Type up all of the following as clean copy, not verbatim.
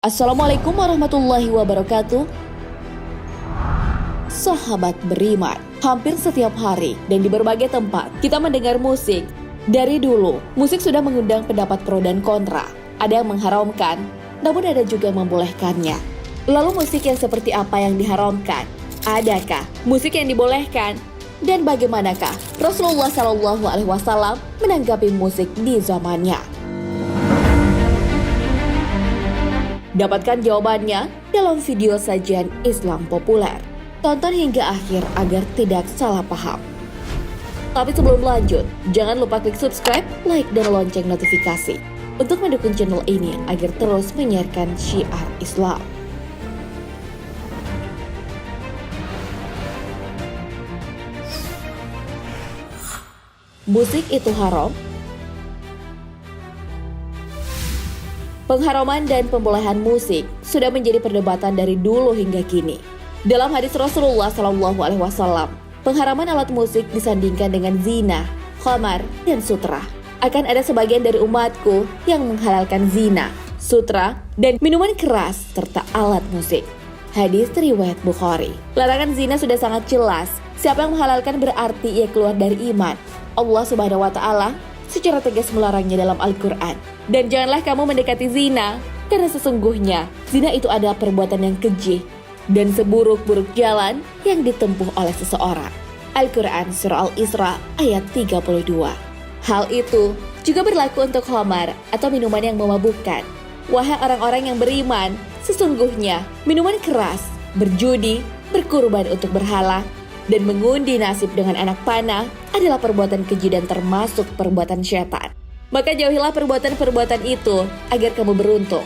Assalamualaikum warahmatullahi wabarakatuh. Sahabat beriman, hampir setiap hari dan di berbagai tempat kita mendengar musik. Dari dulu, musik sudah mengundang pendapat pro dan kontra. Ada yang mengharamkan, namun ada juga yang membolehkannya. Lalu musik yang seperti apa yang diharamkan? Adakah musik yang dibolehkan? Dan bagaimanakah Rasulullah SAW menanggapi musik di zamannya? Dapatkan jawabannya dalam video sajian Islam populer. Tonton hingga akhir agar tidak salah paham. Tapi sebelum lanjut, jangan lupa klik subscribe, like, dan lonceng notifikasi untuk mendukung channel ini agar terus menyiarkan syiar Islam. Musik itu haram? Pengharaman dan pembolehan musik sudah menjadi perdebatan dari dulu hingga kini. Dalam hadis Rasulullah SAW, pengharaman alat musik disandingkan dengan zina, khamar, dan sutra. Akan ada sebagian dari umatku yang menghalalkan zina, sutra, dan minuman keras serta alat musik. Hadis riwayat Bukhari. Larangan zina sudah sangat jelas. Siapa yang menghalalkan berarti ia keluar dari iman. Allah Subhanahu wa Ta'ala secara tegas melarangnya dalam Al-Quran. Dan janganlah kamu mendekati zina, karena sesungguhnya zina itu adalah perbuatan yang keji dan seburuk-buruk jalan yang ditempuh oleh seseorang. Al-Quran Surah Al-Isra ayat 32. Hal itu juga berlaku untuk khamar atau minuman yang memabukkan. Wahai orang-orang yang beriman, sesungguhnya minuman keras, berjudi, berkurban untuk berhala, dan mengundi nasib dengan anak panah adalah perbuatan keji dan termasuk perbuatan syaitan. Maka jauhilah perbuatan-perbuatan itu agar kamu beruntung.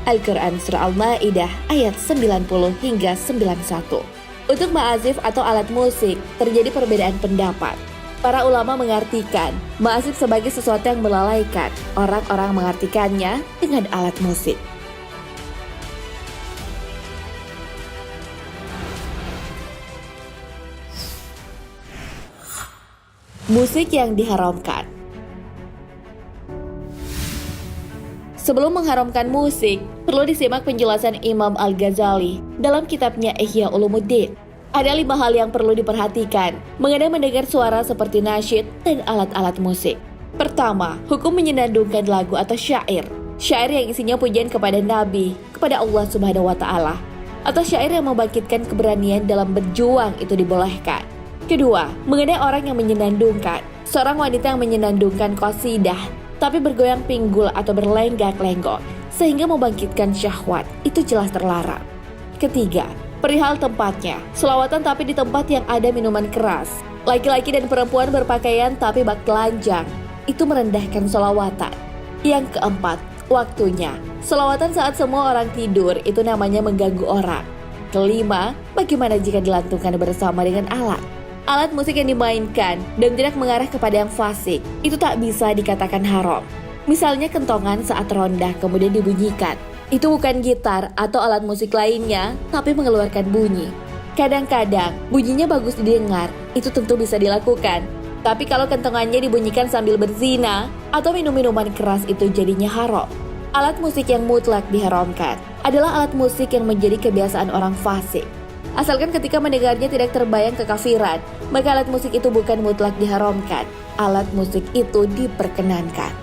Al-Quran Surah Al-Ma'idah ayat 90 hingga 91. Untuk ma'azif atau alat musik, terjadi perbedaan pendapat. Para ulama mengartikan ma'azif sebagai sesuatu yang melalaikan. Orang-orang mengartikannya dengan alat musik. Musik yang diharamkan. Sebelum mengharamkan musik, perlu disimak penjelasan Imam Al-Ghazali dalam kitabnya Ihya Ulumuddin. Ada 5 hal yang perlu diperhatikan mengenai mendengar suara seperti nasyid dan alat-alat musik. Pertama, hukum menyenandungkan lagu atau syair. Syair yang isinya pujian kepada Nabi, kepada Allah Subhanahu wa Ta'ala, atau syair yang membangkitkan keberanian dalam berjuang itu dibolehkan. Kedua, mengenai orang yang menyenandungkan. Seorang wanita yang menyenandungkan qasidah tapi bergoyang pinggul atau berlenggak-lenggok sehingga membangkitkan syahwat, itu jelas terlarang. Ketiga, perihal tempatnya. Sholawatan tapi di tempat yang ada minuman keras. Laki-laki dan perempuan berpakaian tapi bak telanjang, itu merendahkan sholawatan. Yang keempat, waktunya. Sholawatan saat semua orang tidur itu namanya mengganggu orang. Kelima, bagaimana jika dilantungkan bersama dengan alat? Alat musik yang dimainkan dan tidak mengarah kepada yang fasik, itu tak bisa dikatakan haram. Misalnya kentongan saat ronda kemudian dibunyikan. Itu bukan gitar atau alat musik lainnya, tapi mengeluarkan bunyi. Kadang-kadang bunyinya bagus didengar, itu tentu bisa dilakukan. Tapi kalau kentongannya dibunyikan sambil berzina atau minum minuman keras, itu jadinya haram. Alat musik yang mutlak diharamkan adalah alat musik yang menjadi kebiasaan orang fasik. Asalkan ketika mendengarnya tidak terbayang kekafiran, maka alat musik itu bukan mutlak diharamkan. Alat musik itu diperkenankan.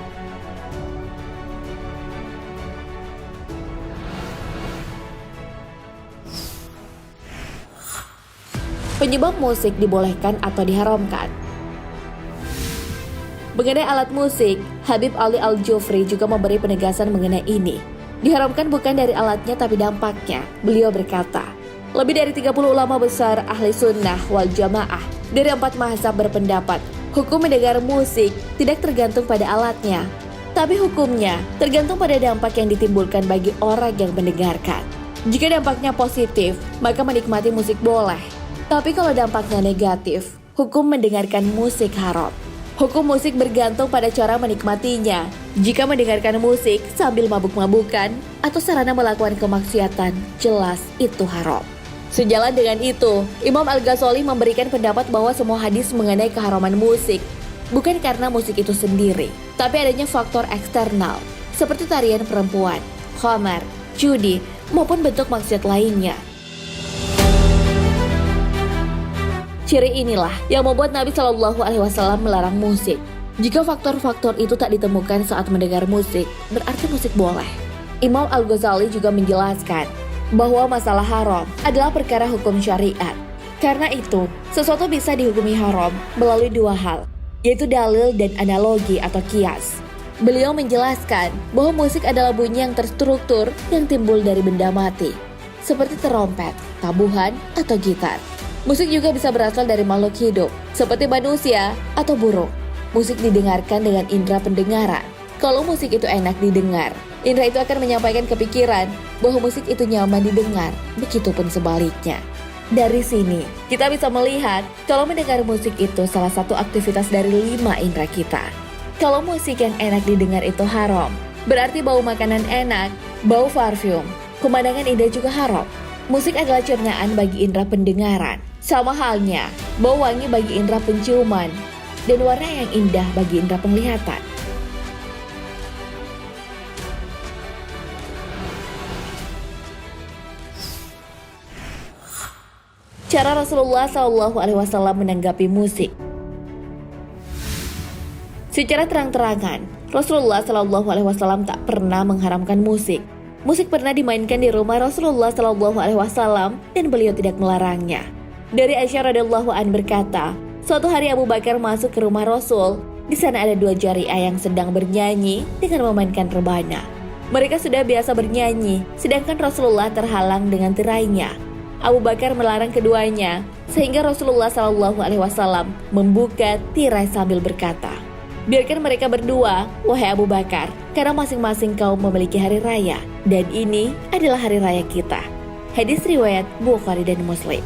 Penyebab musik dibolehkan atau diharamkan. Mengenai alat musik, Habib Ali Al-Jufri juga memberi penegasan mengenai ini. Diharamkan bukan dari alatnya tapi dampaknya. Beliau berkata, lebih dari 30 ulama besar ahli sunnah wal jamaah dari 4 mazhab berpendapat hukum mendengar musik tidak tergantung pada alatnya, tapi hukumnya tergantung pada dampak yang ditimbulkan bagi orang yang mendengarkan. Jika dampaknya positif, maka menikmati musik boleh. Tapi kalau dampaknya negatif, hukum mendengarkan musik haram. Hukum musik bergantung pada cara menikmatinya. Jika mendengarkan musik sambil mabuk-mabukan atau sarana melakukan kemaksiatan, jelas itu haram. Sejalan dengan itu, Imam Al-Ghazali memberikan pendapat bahwa semua hadis mengenai keharaman musik bukan karena musik itu sendiri, tapi adanya faktor eksternal seperti tarian perempuan, khamar, judi, maupun bentuk maksiat lainnya. Ciri inilah yang membuat Nabi Shallallahu Alaihi Wasallam melarang musik. Jika faktor-faktor itu tak ditemukan saat mendengar musik, berarti musik boleh. Imam Al-Ghazali juga menjelaskan bahwa masalah haram adalah perkara hukum syariat. Karena itu, sesuatu bisa dihukumi haram melalui dua hal, yaitu dalil dan analogi atau kias. Beliau menjelaskan bahwa musik adalah bunyi yang terstruktur yang timbul dari benda mati, seperti terompet, tabuhan, atau gitar. Musik juga bisa berasal dari makhluk hidup, seperti manusia atau burung. Musik didengarkan dengan indera pendengaran. Kalau musik itu enak didengar, indera itu akan menyampaikan kepikiran bahwa musik itu nyaman didengar, begitupun sebaliknya. Dari sini, kita bisa melihat kalau mendengar musik itu salah satu aktivitas dari 5 indera kita. Kalau musik yang enak didengar itu haram, berarti bau makanan enak, bau parfum, pemandangan indah juga haram. Musik adalah cernaan bagi indera pendengaran. Sama halnya, bau wangi bagi indera penciuman, dan warna yang indah bagi indera penglihatan. Cara Rasulullah SAW menanggapi musik. Secara terang-terangan, Rasulullah SAW tak pernah mengharamkan musik. Musik pernah dimainkan di rumah Rasulullah SAW dan beliau tidak melarangnya. Dari Aisyah radhiyallahu an berkata, suatu hari Abu Bakar masuk ke rumah Rasul. Di sana ada 2 jariah yang sedang bernyanyi dengan memainkan rebana. Mereka sudah biasa bernyanyi, sedangkan Rasulullah terhalang dengan tirainya. Abu Bakar melarang keduanya, sehingga Rasulullah SAW membuka tirai sambil berkata, biarkan mereka berdua, wahai Abu Bakar, karena masing-masing kaum memiliki hari raya, dan ini adalah hari raya kita. Hadis riwayat Bukhari dan Muslim.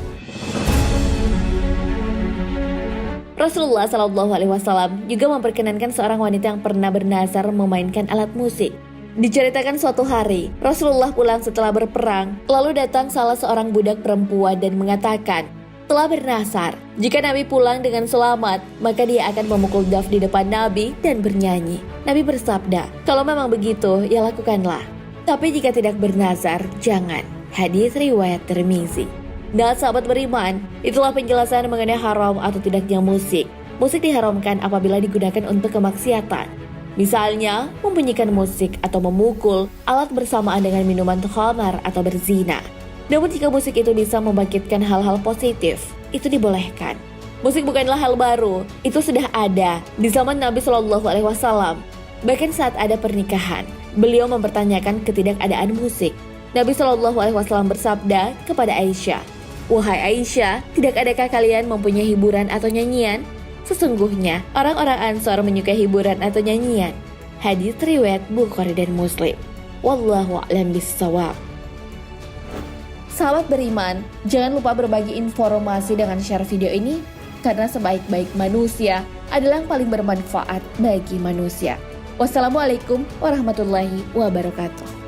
Rasulullah SAW juga memperkenankan seorang wanita yang pernah bernazar memainkan alat musik. Diceritakan suatu hari, Rasulullah pulang setelah berperang, lalu datang salah seorang budak perempuan dan mengatakan, telah bernazar, jika Nabi pulang dengan selamat, maka dia akan memukul daf di depan Nabi dan bernyanyi. Nabi bersabda, kalau memang begitu, ya lakukanlah. Tapi jika tidak bernazar, jangan. Hadis riwayat Tirmizi. Nah, sahabat beriman, itulah penjelasan mengenai haram atau tidaknya musik. Musik diharamkan apabila digunakan untuk kemaksiatan. Misalnya, membunyikan musik atau memukul alat bersamaan dengan minuman khamar atau berzina. Namun jika musik itu bisa membangkitkan hal-hal positif, itu dibolehkan. Musik bukanlah hal baru, itu sudah ada di zaman Nabi SAW. Bahkan saat ada pernikahan, beliau mempertanyakan ketidakadaan musik. Nabi SAW bersabda kepada Aisyah, wahai Aisyah, tidak adakah kalian mempunyai hiburan atau nyanyian? Sesungguhnya, orang-orang Ansor menyukai hiburan atau nyanyian. Hadis riwayat Bukhari dan Muslim. Wallahu a'lam bishawab. Sahabat beriman, jangan lupa berbagi informasi dengan share video ini, karena sebaik-baik manusia adalah yang paling bermanfaat bagi manusia. Wassalamualaikum warahmatullahi wabarakatuh.